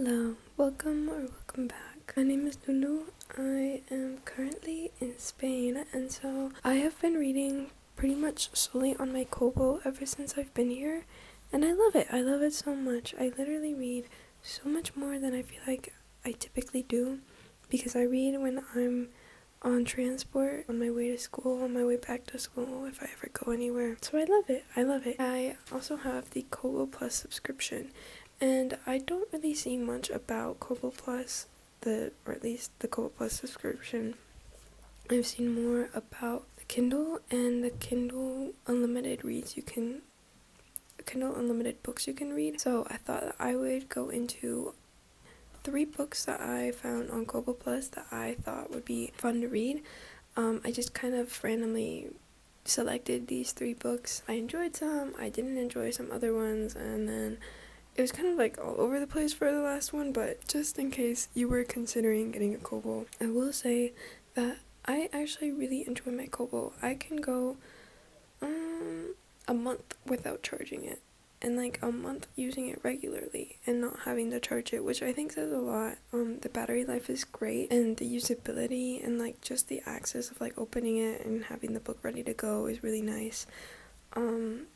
Hello, welcome back. My name is Lulu. I am currently in Spain, and so I have been reading pretty much solely on my kobo ever since I've been here, and I love it. I love it so much. I literally read so much more than I feel like I typically do, because I read when I'm on transport, on my way to school, on my way back to school, if I ever go anywhere. So I love it. I also have the Kobo Plus subscription, and I don't really see much about Kobo Plus, or at least the Kobo Plus subscription. I've seen more about the Kindle and the Kindle Unlimited books you can read. So I thought that I would go into 3 books that I found on Kobo Plus that I thought would be fun to read. I just kind of randomly selected these 3 books. I enjoyed some, I didn't enjoy some other ones, and then it was kind of like all over the place for the last one, but just in case you were considering getting a Kobo, I will say that I actually really enjoy my Kobo. I can go a month without charging it, and like a month using it regularly and not having to charge it, which I think says a lot. The battery life is great, and the usability and like just the access of like opening it and having the book ready to go is really nice.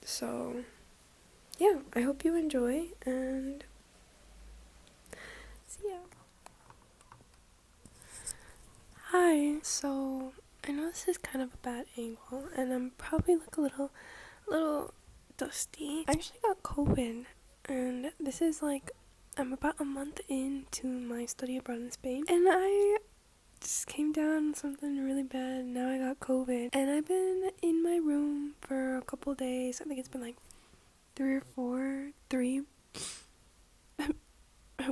So yeah, I hope you enjoy, and see ya. Hi. So I know this is kind of a bad angle, and I'm probably like a little dusty. I actually got COVID, and this is like, I'm about a month into my study abroad in Spain, and I just came down something really bad, and now I got COVID, and I've been in my room for a couple days. I think it's been like 3 or 4.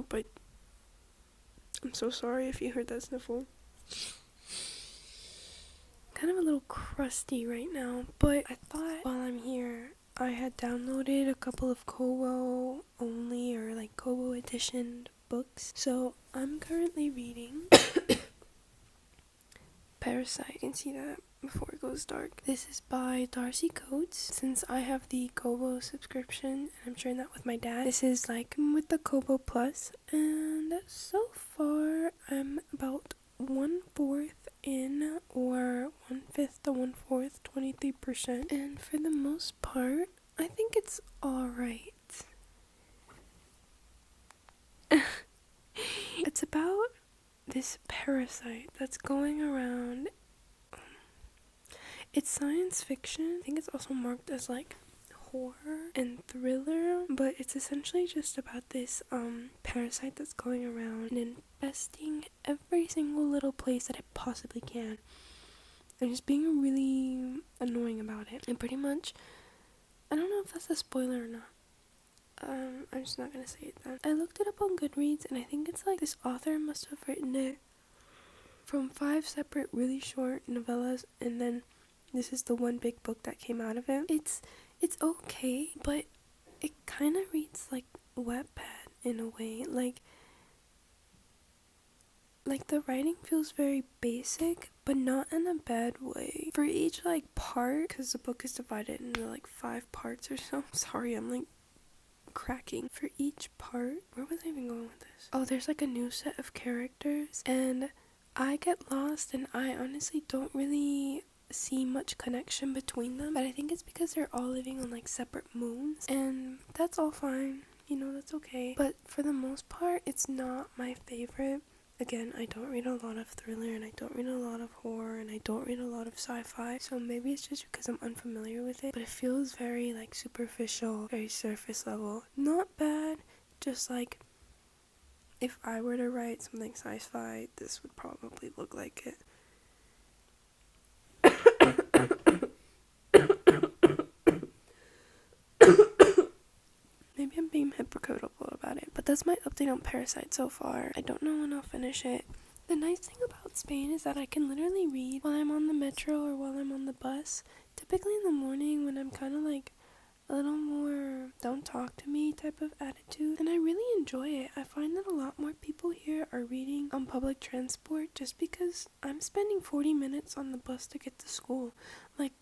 But I'm so sorry if you heard that sniffle. Kind of a little crusty right now, but I thought while I'm here, I had downloaded a couple of Kobo only or like Kobo edition books. So I'm currently reading Parasite. You can see that before it goes dark. This is by Darcy. Since I have the Kobo subscription and I'm sharing that with my dad, this is like with the Kobo Plus, and so far I'm about 1/4 in, or 1/5 to 1/4, 23%, and for the most part I think it's alright. It's about this parasite that's going around. It's science fiction. I think it's also marked as like horror and thriller, but it's essentially just about this parasite that's going around and infesting every single little place that it possibly can, and just being really annoying about it. And pretty much, I don't know if that's a spoiler or not. I'm just not gonna say it then. I looked it up on Goodreads, and I think it's like this author must have written it from 5 separate really short novellas, and then this is the one big book that came out of it. It's okay, but it kind of reads like Wattpad in a way. Like the writing feels very basic, but not in a bad way. For each like part, because the book is divided into like 5 parts or so. Sorry, I'm like cracking. For each part, where was I even going with this? Oh, there's like a new set of characters, and I get lost, and I honestly don't really see much connection between them, but I think it's because they're all living on like separate moons, and that's all fine, that's okay. But for the most part, it's not my favorite. Again, I don't read a lot of thriller, and I don't read a lot of horror, and I don't read a lot of sci-fi, so maybe it's just because I'm unfamiliar with it, but it feels very like superficial, very surface level. Not bad, just like if I were to write something sci-fi, this would probably look like it. Maybe I'm being hypocritical about it, but that's my update on Parasite so far. I don't know when I'll finish it. The nice thing about Spain is that I can literally read while I'm on the metro or while I'm on the bus. Typically in the morning, when I'm kind of like a little more don't talk to me type of attitude, and I really enjoy it. I find that a lot more people here are reading on public transport, just because I'm spending 40 minutes on the bus to get to school. Like,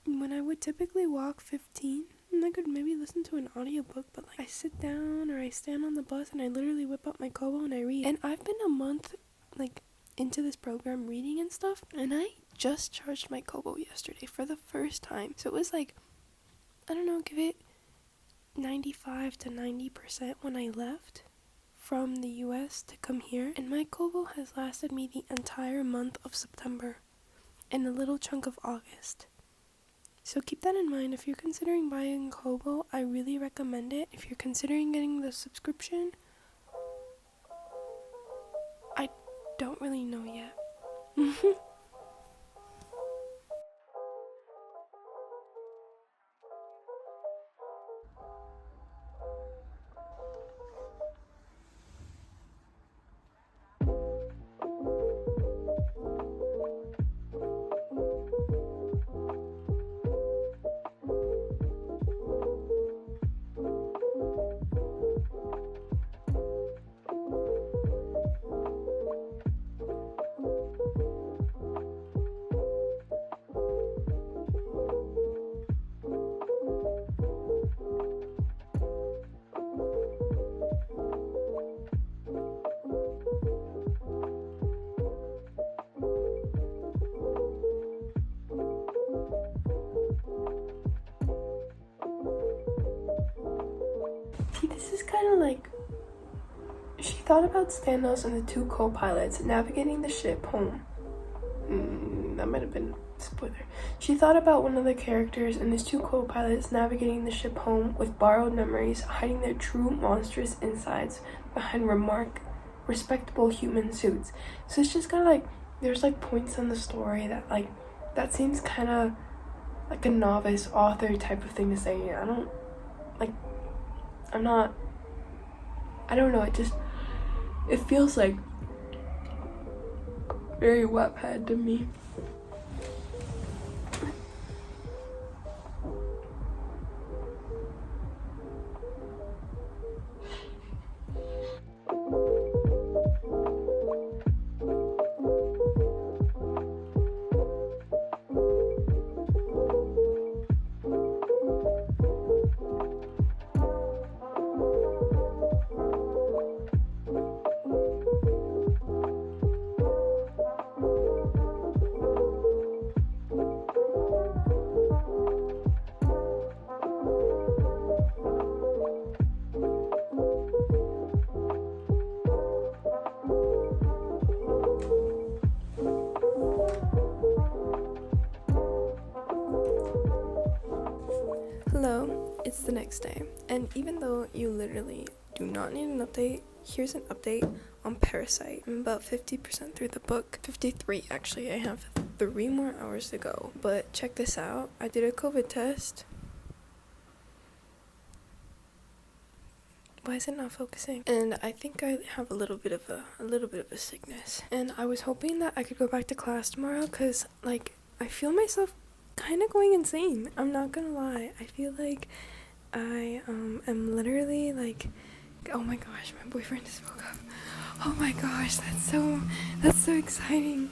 when I would typically walk 15, and I could maybe listen to an audiobook, but like I sit down or I stand on the bus and I literally whip up my kobo and I read. And I've been a month like into this program reading and stuff, and I just charged my kobo yesterday for the first time. So it was like, I don't know, give it 95 to 90% when I left from the US to come here, and my kobo has lasted me the entire month of September and a little chunk of August. So keep that in mind. If you're considering buying kobo, I really recommend it. If you're considering getting the subscription, I don't really know yet. This is kind of like, she thought about Stanos and the two co-pilots navigating the ship home. That might have been a spoiler. She thought about one of the characters and his two co-pilots navigating the ship home with borrowed memories, hiding their true monstrous insides behind respectable human suits. So it's just kind of like, there's like points in the story that like, that seems kind of like a novice author type of thing to say. I don't know, it feels like very Wattpad to me. Hello, it's the next day, and even though you literally do not need an update, here's an update on Parasite. I'm about 50% through the book. 53 actually. I have 3 more hours to go. But check this out. I did a COVID test. Why is it not focusing? And I think I have a little bit of a sickness. And I was hoping that I could go back to class tomorrow, cause like I feel myself kind of going insane. I'm not gonna lie. I feel like I am literally like, oh my gosh, my boyfriend just woke up. Oh my gosh, that's so exciting.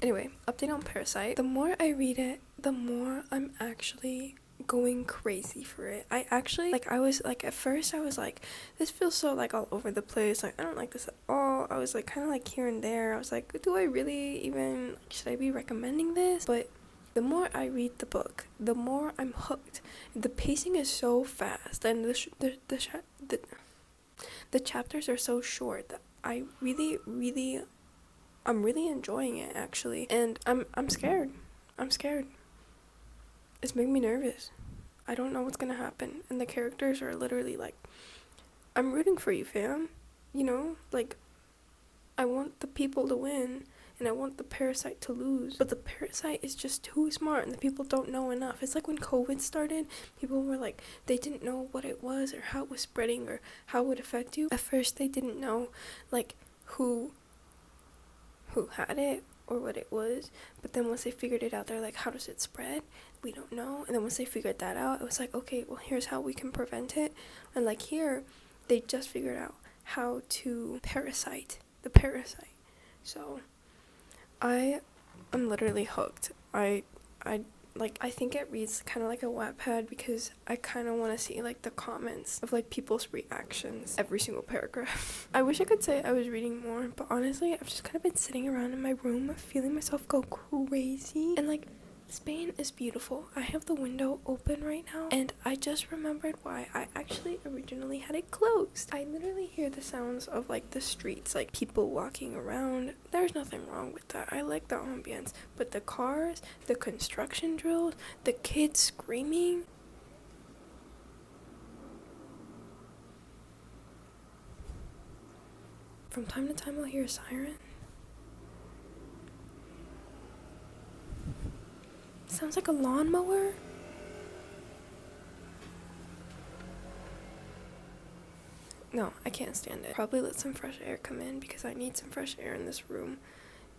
Anyway, update on Parasite. The more I read it, the more I'm actually going crazy for it. I actually, like, I was like, at first I was like, this feels so like all over the place, like I don't like this at all. I was like kind of like here and there. I was like, do I really even, should I be recommending this? But the more I read the book, the more I'm hooked. The pacing is so fast, and the chapters are so short that I'm really enjoying it actually. And I'm scared. It's making me nervous. I don't know what's gonna happen, and the characters are literally like, I'm rooting for you, fam. You know, like, I want the people to win, and I want the parasite to lose. But the parasite is just too smart, and the people don't know enough. It's like when COVID started, people were like, they didn't know what it was, or how it was spreading, or how it would affect you. At first, they didn't know, like, who had it, or what it was. But then once they figured it out, they're like, how does it spread? We don't know. And then once they figured that out, it was like, okay, well, here's how we can prevent it. And like here, they just figured out how to parasite the parasite. So I'm literally hooked. I Like, I think it reads kind of like a Wattpad because I kind of want to see like the comments of like people's reactions every single paragraph. I wish I could say I was reading more, but honestly I've just kind of been sitting around in my room feeling myself go crazy. And like, Spain is beautiful. I have the window open right now, and I just remembered why I actually originally had it closed. I literally hear the sounds of like the streets, like people walking around. There's nothing wrong with that. I like the ambience, but the cars, the construction drills, the kids screaming. From time to time I'll hear a siren. Sounds like a lawnmower. No, I can't stand it. Probably let some fresh air come in because I need some fresh air in this room.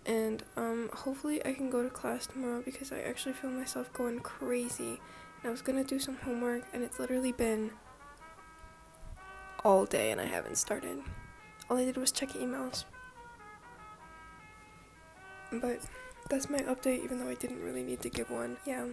And hopefully I can go to class tomorrow because I actually feel myself going crazy. And I was gonna do some homework and it's literally been all day and I haven't started. All I did was check emails. But that's my update, even though I didn't really need to give one. Yeah.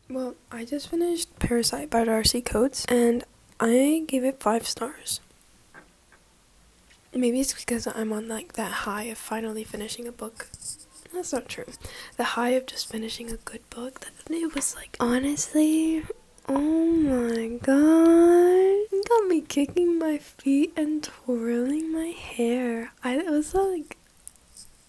Well, I just finished Parasite by Darcy and I gave it 5 stars. Maybe it's because I'm on like that high of finally finishing a book. That's not true. The high of just finishing a good book. It was like, honestly, oh my god. It got me kicking my feet and twirling my hair. I was like,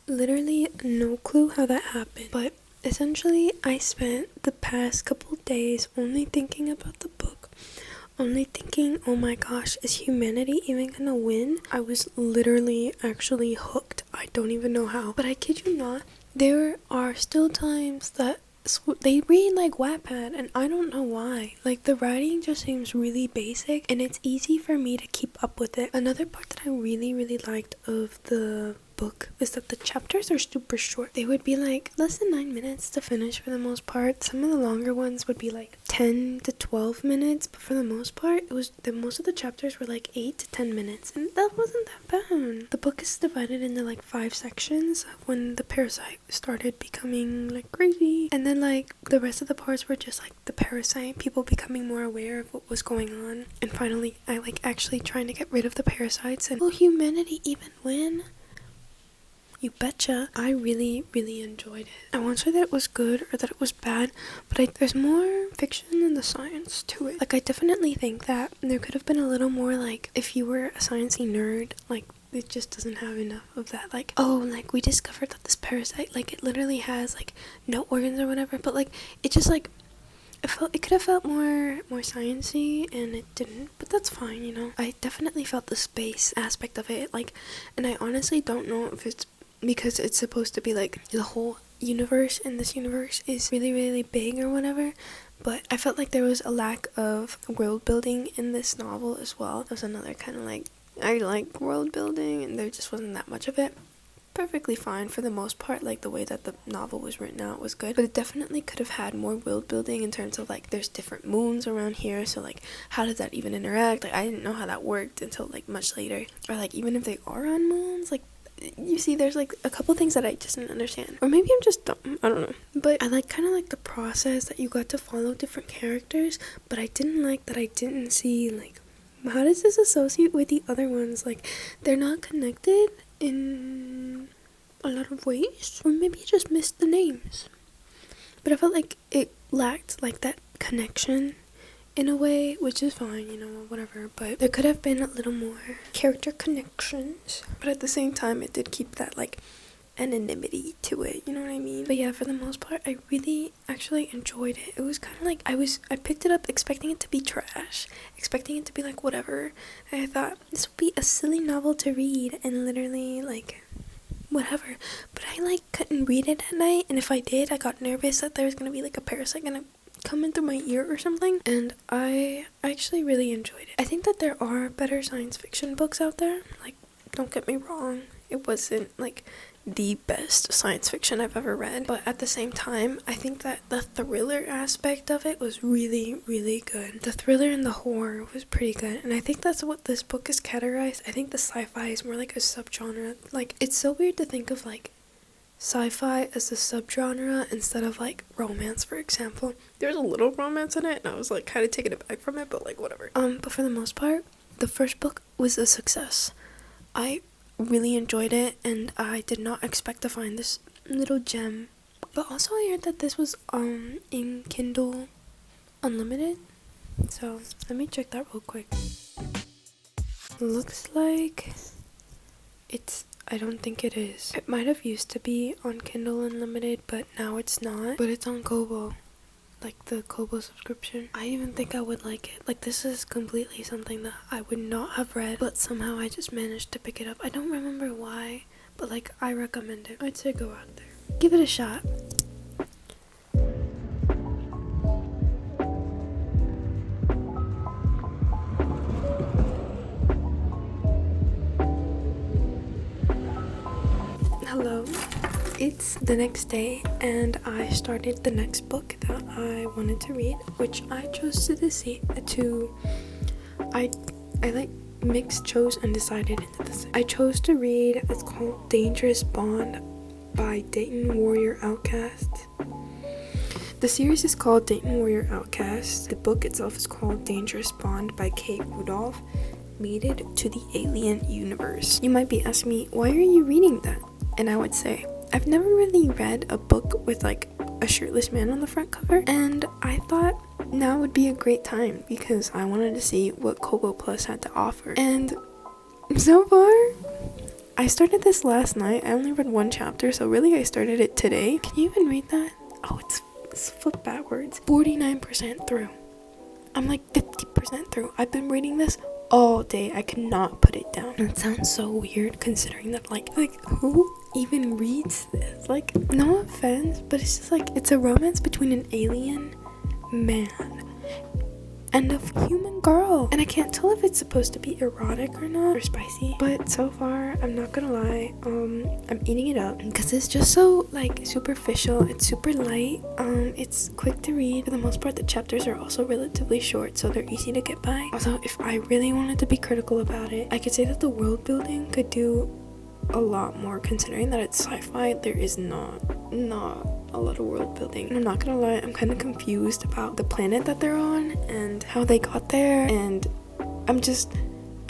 literally no clue how that happened. But essentially, I spent the past couple days only thinking about the book. Only thinking, oh my gosh, is humanity even gonna win? I was literally actually hooked. I don't even know how. But I kid you not, there are still times that they read like Wattpad and I don't know why. Like, the writing just seems really basic and it's easy for me to keep up with it. Another part that I really liked of the book is that the chapters are super short. They would be like less than 9 minutes to finish for the most part. Some of the longer ones would be like 10 to 12 minutes, but for the most part it was most of the chapters were like 8 to 10 minutes, and that wasn't that bad. The book is divided into like 5 sections when the parasite started becoming like crazy, and then like the rest of the parts were just like the parasite, people becoming more aware of what was going on, and finally I like actually trying to get rid of the parasites. And will humanity even win? You betcha. I really enjoyed it. I won't say that it was good or that it was bad, but there's more fiction than the science to it. Like, I definitely think that there could have been a little more, like, if you were a sciencey nerd, like, it just doesn't have enough of that, like, oh, like, we discovered that this parasite, like, it literally has, like, no organs or whatever, but, like, it just, like, it could have felt more sciencey, and it didn't, but that's fine, you know. I definitely felt the space aspect of it, like, and I honestly don't know if it's because it's supposed to be like the whole universe in this universe is really big or whatever, but I felt like there was a lack of world building in this novel as well. That was another kind of like I like world building, and there just wasn't that much of it. Perfectly fine for the most part. Like, the way that the novel was written out was good, but it definitely could have had more world building in terms of like there's different moons around here, so like how does that even interact? Like, I didn't know how that worked until like much later. Or like, even if they are on moons, like, you see, there's like a couple things that I just didn't understand, or maybe I'm just dumb, I don't know. But I like kind of like the process that you got to follow different characters, but I didn't like that I didn't see like, how does this associate with the other ones? Like, they're not connected in a lot of ways, or maybe I just missed the names, but I felt like it lacked like that connection in a way, which is fine, you know, whatever, but there could have been a little more character connections, but at the same time it did keep that like anonymity to it, you know what I mean? But yeah, for the most part, I really actually enjoyed it. It was kind of like, I picked it up expecting it to be trash, expecting it to be like whatever, and I thought this would be a silly novel to read, and literally like whatever, but I like couldn't read it at night, and if I did, I got nervous that there was gonna be like a parasite gonna come in through my ear or something, and I actually really enjoyed it. I think that there are better science fiction books out there, like, don't get me wrong, it wasn't like the best science fiction I've ever read, but at the same time, I think that the thriller aspect of it was really, really good. The thriller and the horror was pretty good, and I think that's what this book is categorized. I think the sci-fi is more like a subgenre. Like, it's so weird to think of like sci-fi as a subgenre instead of like romance, for example. There's a little romance in it, and I was like kind of taken aback from it, but like whatever. But for the most part, the first book was a success. I really enjoyed it, and I did not expect to find this little gem. But also I heard that this was in Kindle Unlimited, so let me check that real quick. Looks like it's, I don't think it is. It might have used to be on Kindle Unlimited, but now it's not. But it's on Kobo, like the Kobo subscription. I even think I would like it. Like, this is completely something that I would not have read, but somehow I just managed to pick it up. I don't remember why, but like, I recommend it. I'd say go out there, give it a shot. Hello. It's the next day, and I started the next book that I wanted to read, which I chose I like chose and decided into this. I chose to read, it's called Dangerous Bond by Dayton Warrior Outcast. The series is called Dayton Warrior Outcast. The book itself is called Dangerous Bond by Kate Rudolph, Mated to the Alien Universe. You might be asking me, why are you reading that? And I would say, I've never really read a book with like a shirtless man on the front cover, and I thought now would be a great time because I wanted to see what Kobo Plus had to offer. And so far, I started this last night. I only read one chapter, so really I started it today. Can you even read that? Oh, it's flipped backwards. 49% through. I'm like 50% through. I've been reading this all day. I could not put it down. It sounds so weird considering that like who even reads this? Like, no offense, but it's just like, it's a romance between an alien man and a human girl, and I can't tell if it's supposed to be erotic or not, or spicy, but so far, I'm not gonna lie, I'm eating it up because it's just so like superficial. It's super light, it's quick to read. For the most part, the chapters are also relatively short, so they're easy to get by. Also, if I really wanted to be critical about it, I could say that the world building could do a lot more, considering that it's sci-fi. There is not a lot of world building. And I'm not gonna lie, I'm kind of confused about the planet that they're on and how they got there, and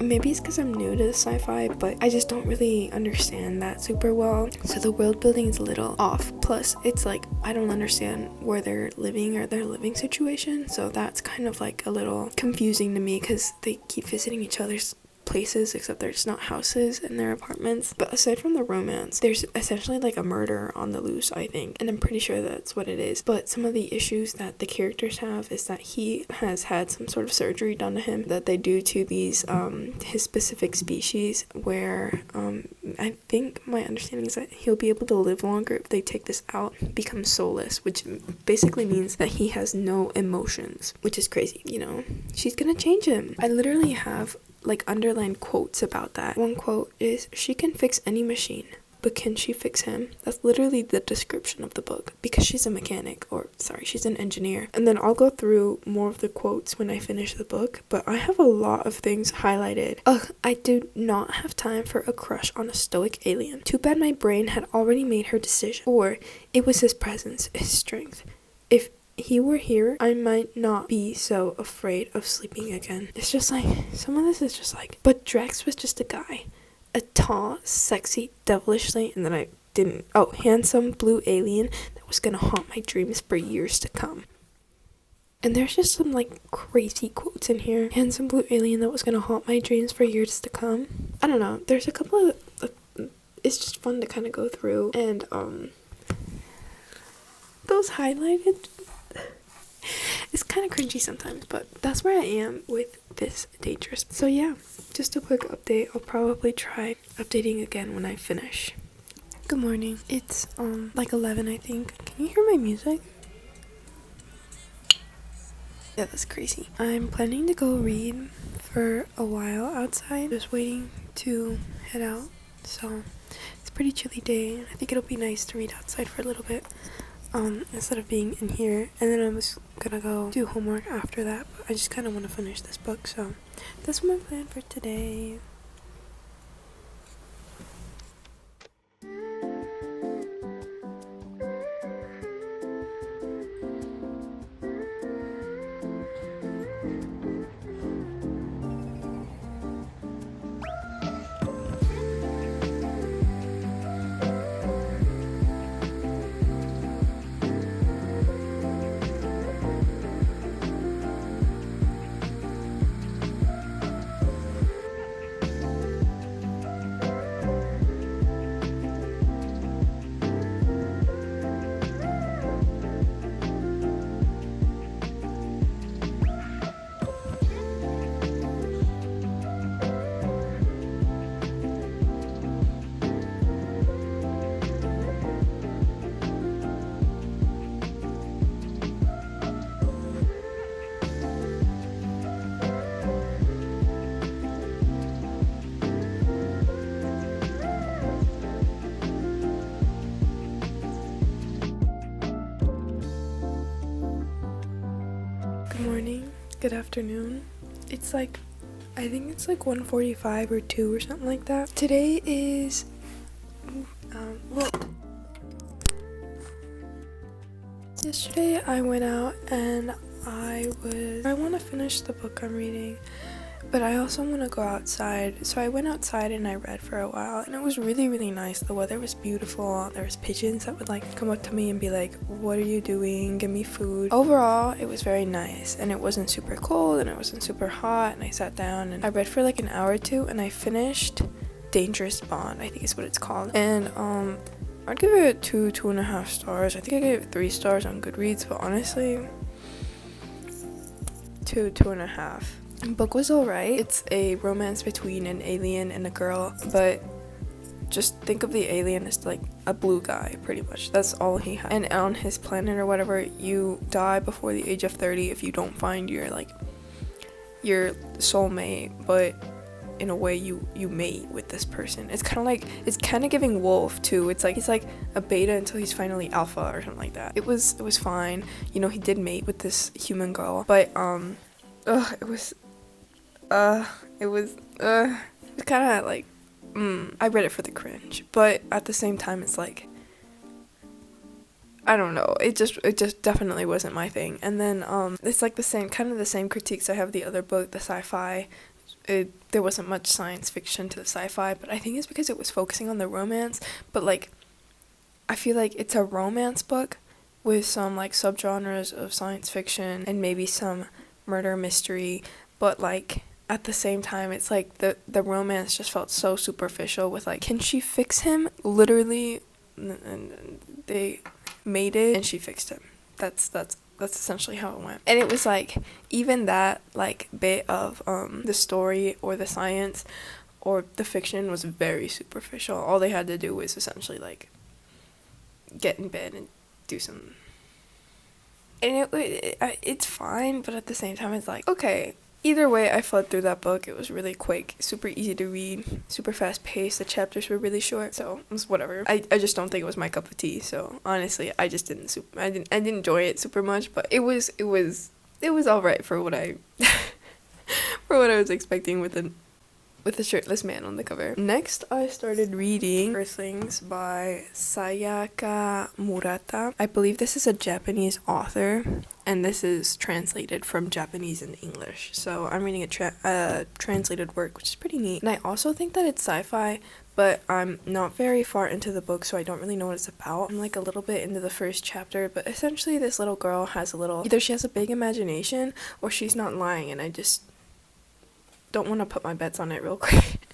maybe it's because I'm new to sci-fi, but I just don't really understand that super well, so the world building is a little off. Plus, it's like, I don't understand where they're living or their living situation, so that's kind of like a little confusing to me because they keep visiting each other's places, except there's not houses in their apartments. But aside from the romance, there's essentially like a murder on the loose, I think, and I'm pretty sure that's what it is. But some of the issues that the characters have is that he has had some sort of surgery done to him that they do to these his specific species, where I think my understanding is that he'll be able to live longer if they take this out, become soulless, which basically means that he has no emotions, which is crazy, you know. She's gonna change him. I literally have like underlined quotes about that. One quote is, "She can fix any machine, but can she fix him?" That's literally the description of the book, because she's a mechanic, or sorry, she's an engineer. And then I'll go through more of the quotes when I finish the book, but I have a lot of things highlighted. Ugh, I do not have time for a crush on a stoic alien. Too bad my brain had already made her decision. Or, it was his presence, his strength. If he were here, I might not be so afraid of sleeping again. It's just like, some of this is just like, but Drax was just a guy. A tall, sexy, devilishly, and then I didn't, handsome blue alien that was gonna haunt my dreams for years to come. And there's just some like crazy quotes in here. Handsome blue alien that was gonna haunt my dreams for years to come. I don't know, there's a couple of, it's just fun to kind of go through, and those highlighted, it's kind of cringy sometimes, but that's where I am with this Dangerous. So yeah, just a quick update. I'll probably try updating again when I finish. Good morning. It's like 11, I think. Can you hear my music? Yeah, that's crazy. I'm planning to go read for a while outside, just waiting to head out. So it's a pretty chilly day. I think it'll be nice to read outside for a little bit. Instead of being in here, and then I was gonna go do homework after that, but I just kind of want to finish this book, so that's my plan for today. Good morning, good afternoon. It's like, I think it's like 1:45 or 2 or something like that. Today is, yesterday I went out and I want to finish the book I'm reading, but I also want to go outside. So I went outside and I read for a while, and it was really, really nice. The weather was beautiful. There was pigeons that would like come up to me and be like, "What are you doing? Give me food." Overall, it was very nice, and it wasn't super cold and it wasn't super hot, and I sat down and I read for like an hour or two, and I finished Dangerous Bond, I think is what it's called. And I'd give it 2.5 stars. I think I gave it 3 stars on Goodreads, but honestly, 2.5. The book was alright. It's a romance between an alien and a girl, but just think of the alien as like a blue guy, pretty much. That's all he had. And on his planet or whatever, you die before the age of 30 if you don't find your soulmate, but in a way you mate with this person. It's kind of giving Wolf too. It's like he's like a beta until he's finally alpha or something like that. It was fine. You know, he did mate with this human girl, but it was kind of like, I read it for the cringe, but at the same time, it's like, I don't know, it just definitely wasn't my thing. And then, it's like the same critiques I have the other book, the sci-fi. There wasn't much science fiction to the sci-fi, but I think it's because it was focusing on the romance, but like, I feel like it's a romance book with some like subgenres of science fiction and maybe some murder mystery, but like, at the same time, it's like the romance just felt so superficial with like, can she fix him? Literally, they made it and she fixed him. That's essentially how it went. And it was like, even that like bit of the story or the science or the fiction was very superficial. All they had to do was essentially like get in bed and do some, and it's fine, but at the same time it's like, okay, Either way, I fled through that book. It was really quick, super easy to read, super fast paced. The chapters were really short, so it was whatever. I just don't think it was my cup of tea. So honestly, I just I didn't enjoy it super much, but it was all right for what I for what I was expecting with a shirtless man on the cover. Next, I started reading Earthlings by Sayaka Murata. I believe this is a Japanese author, and this is translated from Japanese and English. So I'm reading a translated work, which is pretty neat. And I also think that it's sci-fi, but I'm not very far into the book, so I don't really know what it's about. I'm like a little bit into the first chapter, but essentially this little girl has either she has a big imagination or she's not lying, and I just don't want to put my bets on it real quick.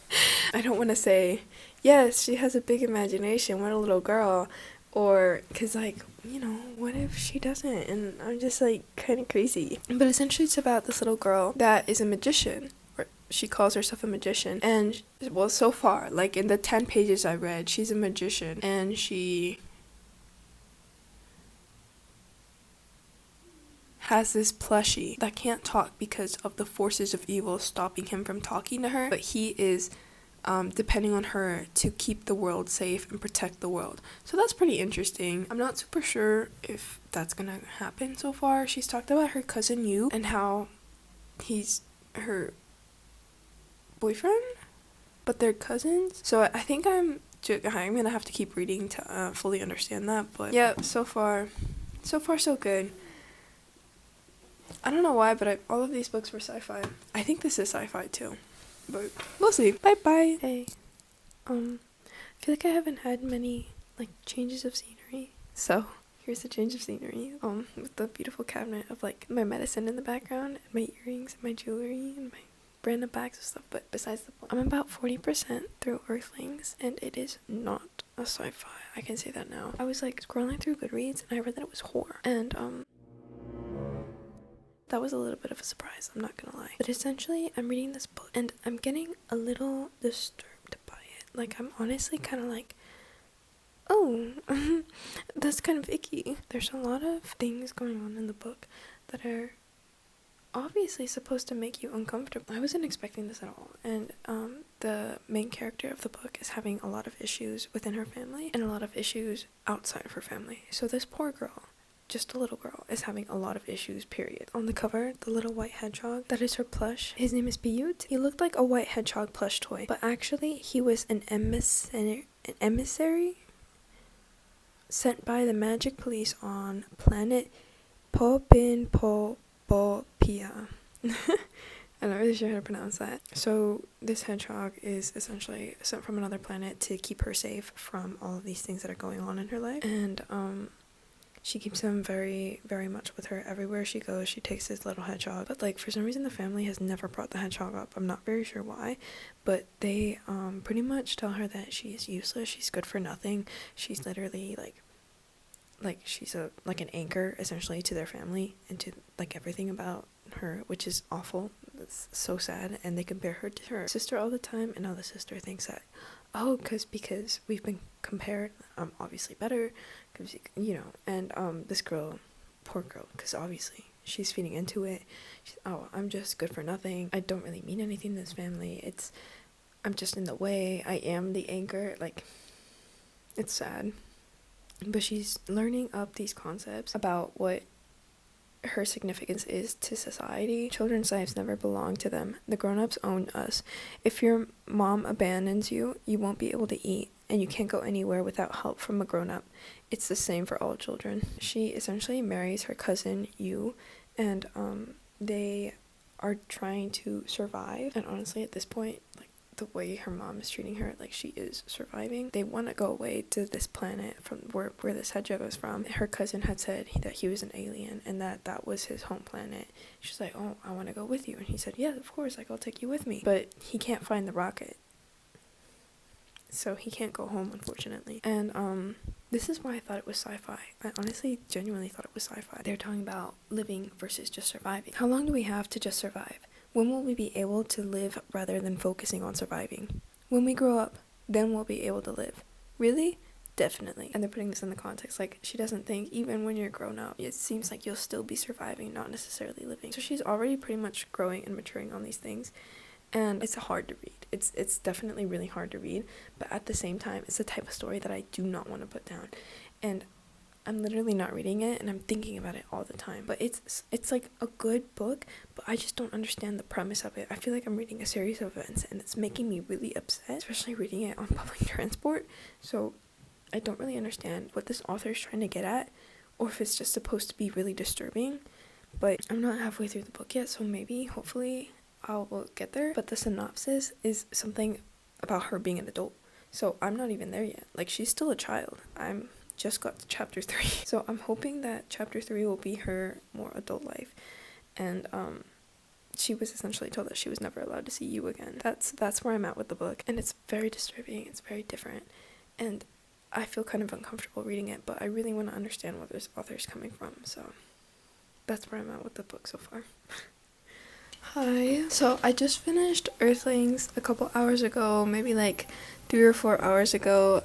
I don't want to say, yes, she has a big imagination, what a little girl, or, because, like, you know, what if she doesn't, and I'm just, like, kind of crazy. But essentially it's about this little girl that is a magician, or she calls herself a magician, and, well, so far, like, in the 10 pages I read, she's a magician, and she has this plushie that can't talk because of the forces of evil stopping him from talking to her, but he is depending on her to keep the world safe and protect the world. So that's pretty interesting. I'm not super sure if that's gonna happen so far. She's talked about her cousin Yu and how he's her boyfriend, but they're cousins. So I think I'm gonna have to keep reading to fully understand that, but yeah, so far so good. I don't know why, but all of these books were sci-fi. I think this is sci-fi too, but we'll see. Bye bye. Hey, I feel like I haven't had many like changes of scenery, so here's a change of scenery. With the beautiful cabinet of like my medicine in the background, and my earrings, and my jewelry, and my brand of bags of stuff. But besides the point, I'm about 40% through Earthlings, and it is not a sci-fi. I can say that now. I was like scrolling through Goodreads, and I read that it was horror, and that was a little bit of a surprise, I'm not gonna lie. But essentially, I'm reading this book, and I'm getting a little disturbed by it. Like, I'm honestly kind of like, oh, that's kind of icky. There's a lot of things going on in the book that are obviously supposed to make you uncomfortable. I wasn't expecting this at all. And the main character of the book is having a lot of issues within her family and a lot of issues outside of her family. So this poor girl, just a little girl, is having a lot of issues, period. On the cover, the little white hedgehog, that is her plush. His name is byyy. He looked like a white hedgehog plush toy, but actually he was an emissary sent by the magic police on planet Popinpopopia. I'm not really sure how to pronounce that. So this hedgehog is essentially sent from another planet to keep her safe from all of these things that are going on in her life. And she keeps him very, very much with her everywhere she goes. She takes this little hedgehog. But, like, for some reason, the family has never brought the hedgehog up. I'm not very sure why. But they pretty much tell her that she is useless. She's good for nothing. She's literally, like she's like an anchor, essentially, to their family and to, like, everything about her, which is awful. It's so sad. And they compare her to her sister all the time. And now the sister thinks that, oh, because we've been compared, I'm obviously better, because, you know, and this girl, poor girl, because obviously she's feeding into it. Oh, I'm just good for nothing. I don't really mean anything to this family. I'm just in the way. I am the anchor. Like, it's sad. But she's learning up these concepts about what her significance is to society. Children's lives never belong to them. The grown-ups own us. If your mom abandons you, you won't be able to eat, and you can't go anywhere without help from a grown-up. It's the same for all children. She essentially marries her cousin Yu, and they are trying to survive. And honestly, at this point, like, the way her mom is treating her, like, she is surviving. They want to go away to this planet from where this hedgehog was from. Her cousin had said that he was an alien and that was his home planet. She's like, oh, I want to go with you. And he said, yeah, of course, like, I'll take you with me. But he can't find the rocket, so he can't go home, unfortunately. And this is why I thought it was sci-fi. I honestly genuinely thought it was sci-fi. They're talking about living versus just surviving. How long do we have to just survive? When will we be able to live rather than focusing on surviving? When we grow up, then we'll be able to live. Really? definitely. And they're putting this in the context, like, she doesn't think even when you're grown up, it seems like you'll still be surviving, not necessarily living. So she's already pretty much growing and maturing on these things. And it's hard to read. It's definitely really hard to read, but at the same time, it's the type of story that I do not want to put down. And I'm literally not reading it, and I'm thinking about it all the time. But it's like a good book, but I just don't understand the premise of it. I feel like I'm reading a series of events, and it's making me really upset, especially reading it on public transport. So I don't really understand what this author is trying to get at, or if it's just supposed to be really disturbing. But I'm not halfway through the book yet, so maybe, hopefully, I will get there. But the synopsis is something about her being an adult. So I'm not even there yet. Like, she's still a child. I'm just got to chapter 3. So I'm hoping that chapter 3 will be her more adult life. And she was essentially told that she was never allowed to see you again. That's where I'm at with the book. And it's very disturbing. It's very different. And I feel kind of uncomfortable reading it, but I really want to understand where this author's coming from. So that's where I'm at with the book so far. Hi. So I just finished Earthlings a couple hours ago, maybe like 3 or 4 hours ago.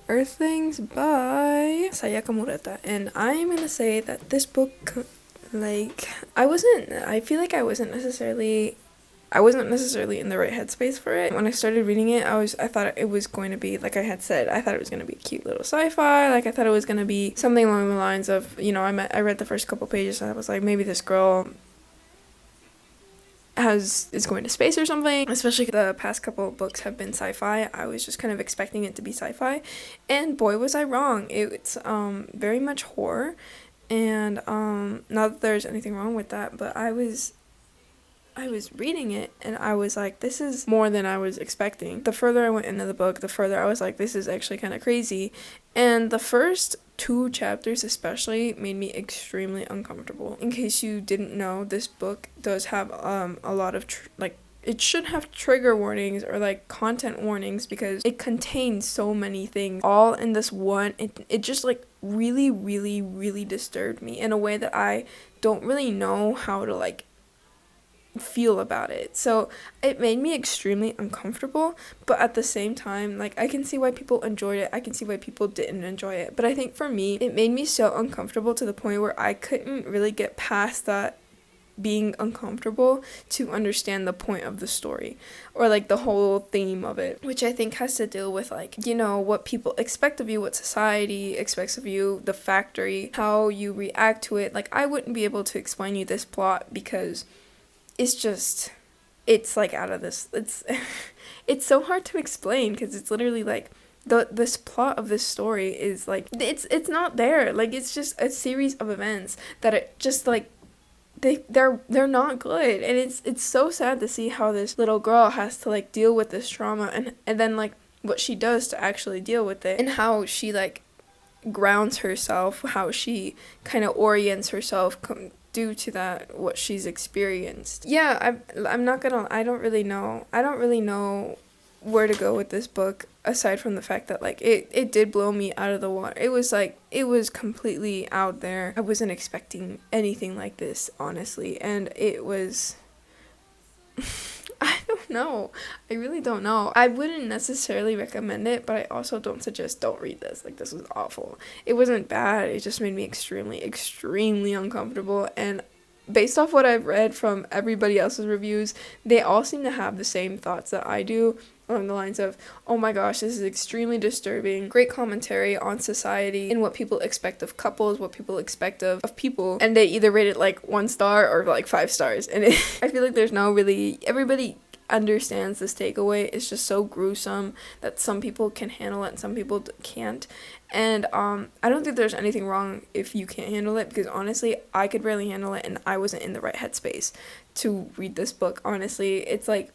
Earthlings by Sayaka Murata. And I'm gonna say that this book, like, I feel like I wasn't necessarily in the right headspace for it. When I started reading it, I thought it was going to be, like I had said, I thought it was going to be a cute little sci-fi. Like, I thought it was going to be something along the lines of, I read the first couple pages and I was like, maybe this girl is going to space or something. Especially the past couple of books have been sci-fi. I was just kind of expecting it to be sci-fi, and boy was I wrong. It's very much horror, and not that there's anything wrong with that, but I was reading it and I was like, this is more than I was expecting. The further I went into the book, the further I was like, this is actually kind of crazy. And the first 2 chapters especially made me extremely uncomfortable. In case you didn't know, this book does have a lot of it should have trigger warnings or like content warnings, because it contains so many things all in this one. It just like really, really, really disturbed me in a way that I don't really know how to like feel about it. So it made me extremely uncomfortable, but at the same time, like, I can see why people enjoyed it. I can see why people didn't enjoy it. But I think for me, it made me so uncomfortable to the point where I couldn't really get past that being uncomfortable to understand the point of the story, or like the whole theme of it, which I think has to deal with like, what people expect of you, what society expects of you, the factory, how you react to it. Like, I wouldn't be able to explain you this plot because it's like out of this, it's so hard to explain, because it's literally like this plot of this story is like, it's not there. Like, it's just a series of events that it just like they're not good, and it's so sad to see how this little girl has to like deal with this trauma, and then like what she does to actually deal with it, and how she like grounds herself, how she kind of orients herself due to that, what she's experienced. Yeah, I'm not gonna, I don't really know where to go with this book, aside from the fact that like it did blow me out of the water. It was completely out there. I wasn't expecting anything like this, honestly, and it was I don't know. I really don't know. I wouldn't necessarily recommend it, but I also don't read this. Like, this was awful. It wasn't bad. It just made me extremely, extremely uncomfortable. And based off what I've read from everybody else's reviews, they all seem to have the same thoughts that I do, along the lines of, oh my gosh, this is extremely disturbing. Great commentary on society and what people expect of couples, what people expect of people. And they either rate it like 1 star or like 5 stars. And I feel like there's no really, everybody understands this takeaway. It's just so gruesome that some people can handle it and some people can't. And I don't think there's anything wrong if you can't handle it, because honestly, I could barely handle it and I wasn't in the right headspace to read this book. Honestly, it's like,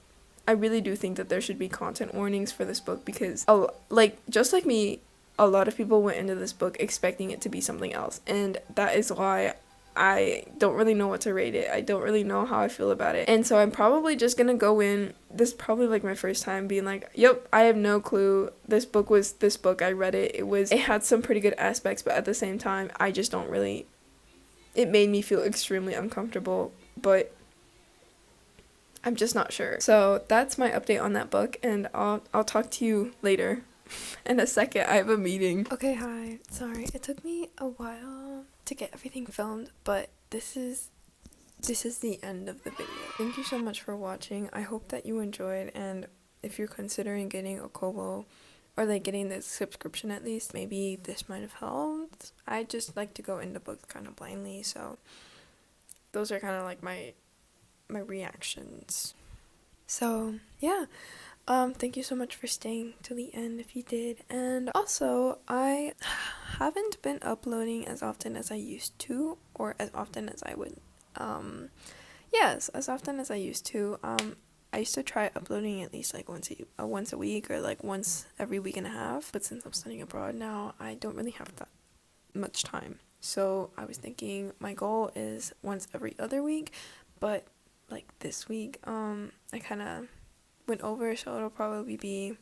I really do think that there should be content warnings for this book, because just like me, a lot of people went into this book expecting it to be something else, and that is why I don't really know what to rate it. I don't really know how I feel about it. And so I'm probably just gonna go in, this is probably like my first time being like, yep, I have no clue. This book, I read it. It had some pretty good aspects, but at the same time, I just don't really, it made me feel extremely uncomfortable, but I'm just not sure. So that's my update on that book, and I'll talk to you later. In a second, I have a meeting. Okay, hi. Sorry, it took me a while to get everything filmed, but this is the end of the video. Thank you so much for watching. I hope that you enjoyed, and if you're considering getting a kobo, or like getting the subscription at least, maybe this might have helped. I just like to go into books kind of blindly, so those are kind of like my reactions. So yeah, thank you so much for staying to the end if you did. And also, I haven't been uploading as often as I used to, or as often as I would, yes, as often as I used to. I used to try uploading at least like once a week, or like once every week and a half, but since I'm studying abroad now, I don't really have that much time. So I was thinking my goal is once every other week, but like this week, I kind of went over, so it'll probably be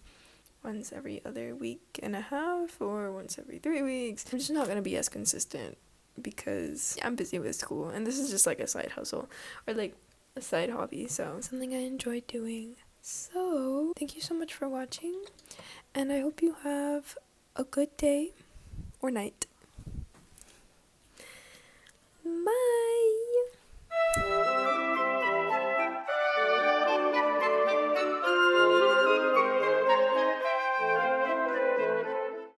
once every other week and a half, or once every 3 weeks. I'm just not gonna be as consistent because I'm busy with school, and this is just like a side hustle, or like a side hobby, so something I enjoy doing. So thank you so much for watching, and I hope you have a good day or night. Bye.